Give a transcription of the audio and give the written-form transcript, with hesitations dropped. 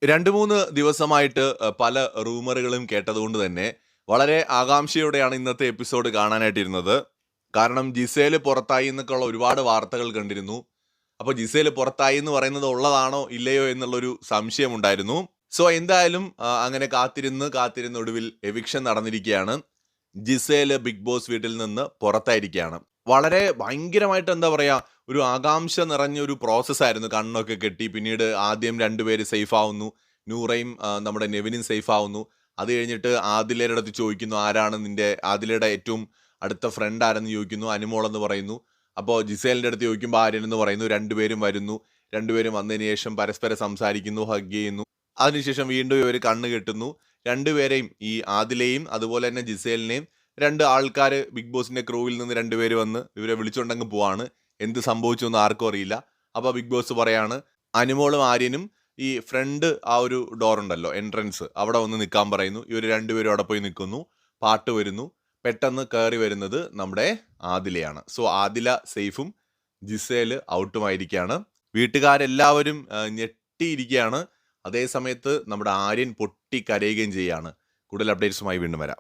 2, 3 ദിവസമായിട്ട് പല റൂമറുകളും കേട്ടതുകൊണ്ട് തന്നെ വളരെ ആകാംക്ഷയോടെയാണ് ഇന്നത്തെ എപ്പിസോഡ് കാണാനായിട്ടിരുന്നത്. കാരണം ജിസേല് പുറത്തായി എന്നൊക്കെയുള്ള ഒരുപാട് വാർത്തകൾ കണ്ടിരുന്നു. അപ്പോൾ ജിസേല് പുറത്തായി എന്ന് പറയുന്നത് ഉള്ളതാണോ ഇല്ലയോ എന്നുള്ളൊരു സംശയമുണ്ടായിരുന്നു. സോ എന്തായാലും അങ്ങനെ കാത്തിരുന്ന് ഒടുവിൽ എവിക്ഷൻ നടന്നിരിക്കുകയാണ്. ജിസേല് ബിഗ് ബോസ് വീട്ടിൽ നിന്ന് പുറത്തായിരിക്കുകയാണ്. വളരെ ഭയങ്കരമായിട്ട് എന്താ പറയാ, ഒരു ആകാംക്ഷ നിറഞ്ഞ ഒരു പ്രോസസ്സായിരുന്നു. കണ്ണൊക്കെ കെട്ടി പിന്നീട് ആദ്യം 2 പേര് സേഫ് ആവുന്നു. നൂറയും നമ്മുടെ നെവിനും സേഫ് ആവുന്നു. അത് കഴിഞ്ഞിട്ട് ആദിലയുടെ അടുത്ത് ചോദിക്കുന്നു, ആരാണ് നിന്റെ ആദിലയുടെ ഏറ്റവും അടുത്ത ഫ്രണ്ട് ആരെന്ന് ചോദിക്കുന്നു. അനുമോൾ എന്ന് പറയുന്നു. അപ്പോൾ ജിസേലിൻ്റെ അടുത്ത് ചോദിക്കുമ്പോൾ ആര്യൻ എന്ന് പറയുന്നു. 2 പേരും വരുന്നു. 2 പേരും വന്നതിന് ശേഷം പരസ്പരം സംസാരിക്കുന്നു, ഹഗ് ചെയ്യുന്നു. അതിനുശേഷം വീണ്ടും ഇവർ കണ്ണ് കെട്ടുന്നു. 2 പേരെയും, ഈ ആദിലയും അതുപോലെ തന്നെ ജിസേലിനെയും 2 ആൾക്കാർ ബിഗ് ബോസിന്റെ ക്രൂവിൽ നിന്ന് 2 പേര് വന്ന് ഇവരെ വിളിച്ചുകൊണ്ടങ്ങ് പോവാണ്. എന്ത് സംഭവിച്ചു എന്ന് ആർക്കും അറിയില്ല. അപ്പോൾ ബിഗ് ബോസ് പറയാണ്, അനുമോളും ആര്യനും ഈ ഫ്രണ്ട് ആ ഒരു ഡോർ ഉണ്ടല്ലോ, എൻട്രൻസ്, അവിടെ വന്ന് നിൽക്കാൻ പറയുന്നു. ഇവർ 2 പേരും അവിടെ പോയി നിൽക്കുന്നു. പാട്ട് വരുന്നു. പെട്ടെന്ന് കയറി വരുന്നത് നമ്മുടെ ആദിലയാണ്. സോ ആദില സേഫും ജിസേൽ ഔട്ടുമായിരിക്കുകയാണ്. വീട്ടുകാരെല്ലാവരും ഞെട്ടിയിരിക്കുകയാണ്. അതേ സമയത്ത് നമ്മുടെ ആര്യൻ പൊട്ടി കരയുകയും ചെയ്യുകയാണ്. കൂടുതൽ അപ്ഡേറ്റ്സുമായി വീണ്ടും വരാം.